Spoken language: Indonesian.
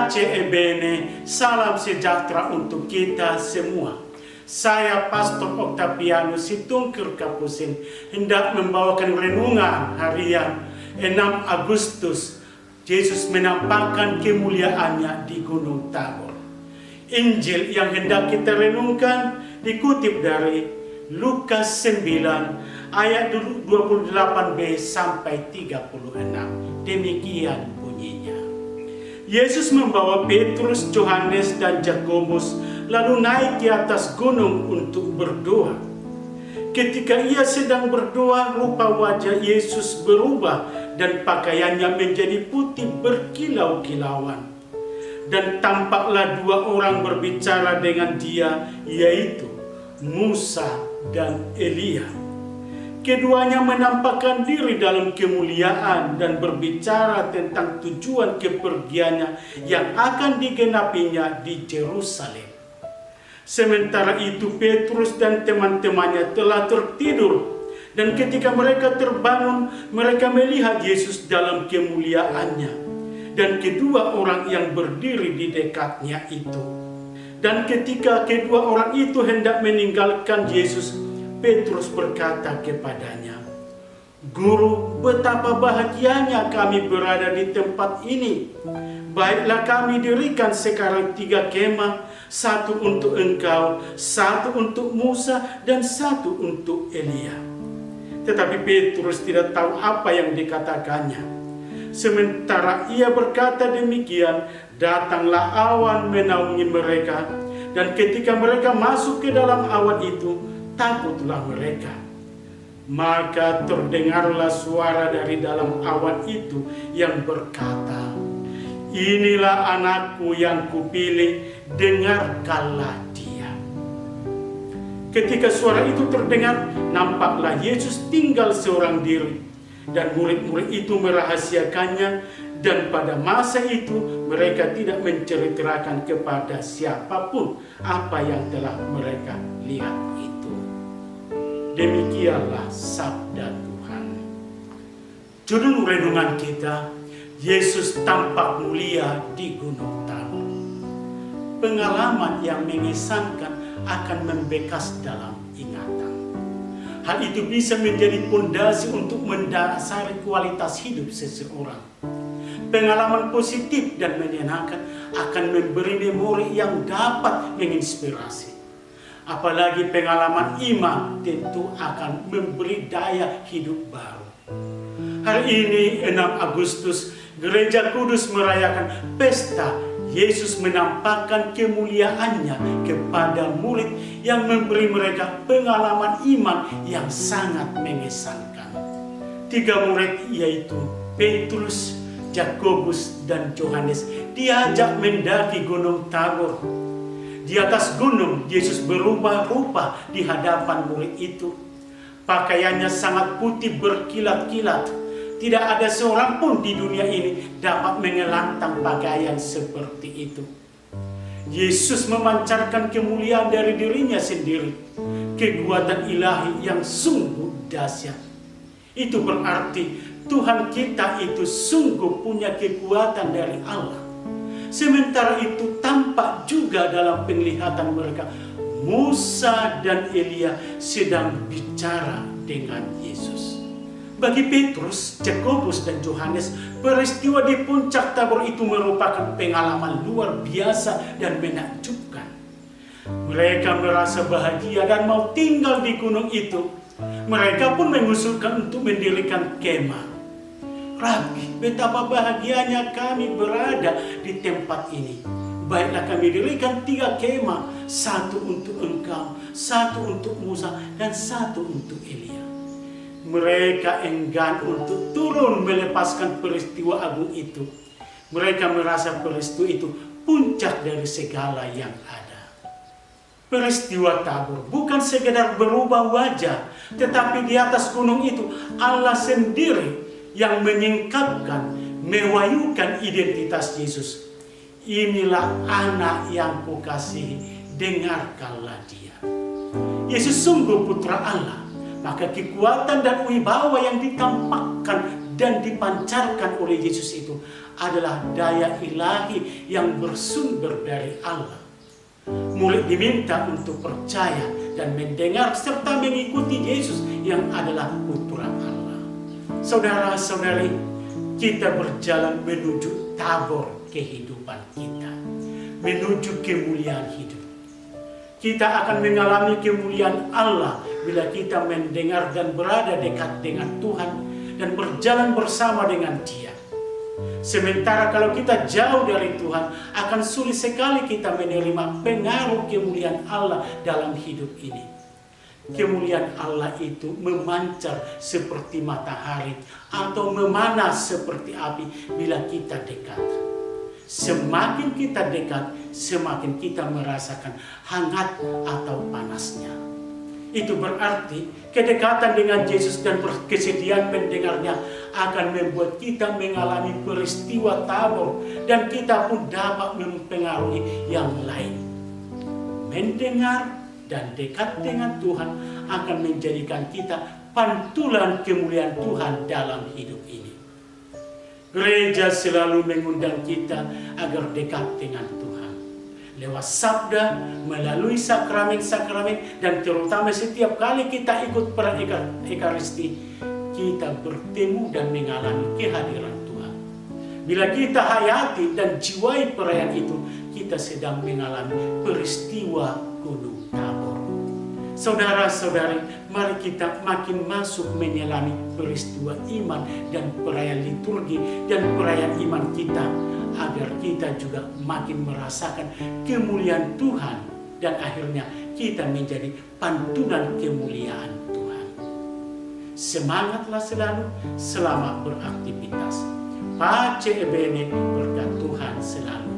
Pace e bene, salam sejahtera untuk kita semua. Saya Pastor Octavianus Situngkir Kapusin hendak membawakan renungan harian 6 Agustus. Yesus menampakkan kemuliaannya di Gunung Tabor. Injil yang hendak kita renungkan dikutip dari Lukas 9 ayat 28b sampai 36. Demikian bunyinya. Yesus membawa Petrus, Yohanes, dan Yakobus lalu naik ke atas gunung untuk berdoa. Ketika ia sedang berdoa, rupa wajah Yesus berubah dan pakaiannya menjadi putih berkilau-kilauan. Dan tampaklah 2 orang berbicara dengan dia, yaitu Musa dan Elia. Keduanya menampakkan diri dalam kemuliaan dan berbicara tentang tujuan kepergiannya yang akan digenapinya di Yerusalem. Sementara itu Petrus dan teman-temannya telah tertidur, dan ketika mereka terbangun, mereka melihat Yesus dalam kemuliaannya dan kedua orang yang berdiri di dekatnya itu. Dan ketika kedua orang itu hendak meninggalkan Yesus, Petrus berkata kepadanya, "Guru, betapa bahagianya kami berada di tempat ini. Baiklah kami dirikan sekarang 3 kemah, 1 untuk engkau, 1 untuk Musa, dan 1 untuk Elia." Tetapi Petrus tidak tahu apa yang dikatakannya. Sementara ia berkata demikian, datanglah awan menaungi mereka, dan ketika mereka masuk ke dalam awan itu, takutlah mereka. Maka terdengarlah suara dari dalam awan itu yang berkata, "Inilah anakku yang kupilih, dengarkanlah dia." Ketika suara itu terdengar, nampaklah Yesus tinggal seorang diri, dan murid-murid itu merahasiakannya, dan pada masa itu mereka tidak menceritakan kepada siapapun apa yang telah mereka lihat itu. Demikianlah sabda Tuhan. Judul renungan kita, Yesus tampak mulia di Gunung Tabor. Pengalaman yang mengesankan akan membekas dalam ingatan. Hal itu bisa menjadi fondasi untuk mendasari kualitas hidup seseorang. Pengalaman positif dan menyenangkan akan memberi memori yang dapat menginspirasi. Apalagi pengalaman iman tentu akan memberi daya hidup baru. Hari ini 6 Agustus, Gereja Kudus merayakan pesta Yesus menampakkan kemuliaannya kepada murid yang memberi mereka pengalaman iman yang sangat mengesankan. 3 murid yaitu Petrus, Yakobus, dan Yohanes diajak mendaki Gunung Tabor. Di atas gunung, Yesus berubah rupa di hadapan murid itu. Pakaiannya sangat putih berkilat-kilat. Tidak ada seorang pun di dunia ini dapat mengelantang pakaian seperti itu. Yesus memancarkan kemuliaan dari dirinya sendiri, kekuatan ilahi yang sungguh dahsyat. Itu berarti Tuhan kita itu sungguh punya kekuatan dari Allah. Sementara itu tampak juga dalam penglihatan mereka, Musa dan Elia sedang bicara dengan Yesus. Bagi Petrus, Yakobus, dan Yohanes, peristiwa di puncak Tabor itu merupakan pengalaman luar biasa dan menakjubkan. Mereka merasa bahagia dan mau tinggal di gunung itu. Mereka pun mengusulkan untuk mendirikan kemah. "Rabi, betapa bahagianya kami berada di tempat ini. Baiklah kami dirikan 3 kemah, 1 untuk engkau, 1 untuk Musa, dan 1 untuk Elia." Mereka enggan untuk turun melepaskan peristiwa agung itu. Mereka merasa peristiwa itu puncak dari segala yang ada. Peristiwa Tabor bukan sekedar berubah wajah, tetapi di atas gunung itu Allah sendiri yang menyingkapkan, mewahyukan identitas Yesus. "Inilah anak yang kukasihi, dengarkanlah dia." Yesus sungguh putra Allah, maka kekuatan dan wibawa yang ditampakkan dan dipancarkan oleh Yesus itu adalah daya ilahi yang bersumber dari Allah. Murid diminta untuk percaya dan mendengar serta mengikuti Yesus yang adalah putra Allah. Saudara-saudari, kita berjalan menuju tabor kehidupan kita, menuju kemuliaan hidup. Kita akan mengalami kemuliaan Allah bila kita mendengar dan berada dekat dengan Tuhan dan berjalan bersama dengan Dia. Sementara kalau kita jauh dari Tuhan, akan sulit sekali kita menerima pengaruh kemuliaan Allah dalam hidup ini. Kemuliaan Allah itu memancar seperti matahari atau memanas seperti api bila kita dekat. Semakin kita dekat, semakin kita merasakan hangat atau panasnya. Itu berarti kedekatan dengan Yesus dan kesediaan mendengarnya akan membuat kita mengalami peristiwa tabur, dan kita pun dapat mempengaruhi yang lain. Mendengar dan dekat dengan Tuhan akan menjadikan kita pantulan kemuliaan Tuhan dalam hidup ini. Gereja selalu mengundang kita agar dekat dengan Tuhan. Lewat sabda, melalui sakramen-sakramen, dan terutama setiap kali kita ikut perayaan Ekaristi, kita bertemu dan mengalami kehadiran Tuhan. Bila kita hayati dan jiwai perayaan itu, kita sedang mengalami peristiwa Gunung Tabor. Saudara-saudari, mari kita makin masuk menyelami peristiwa iman dan perayaan liturgi dan perayaan iman kita, agar kita juga makin merasakan kemuliaan Tuhan dan akhirnya kita menjadi pantulan kemuliaan Tuhan. Semangatlah selalu, selamat beraktivitas. Pace e bene, berkat Tuhan selalu.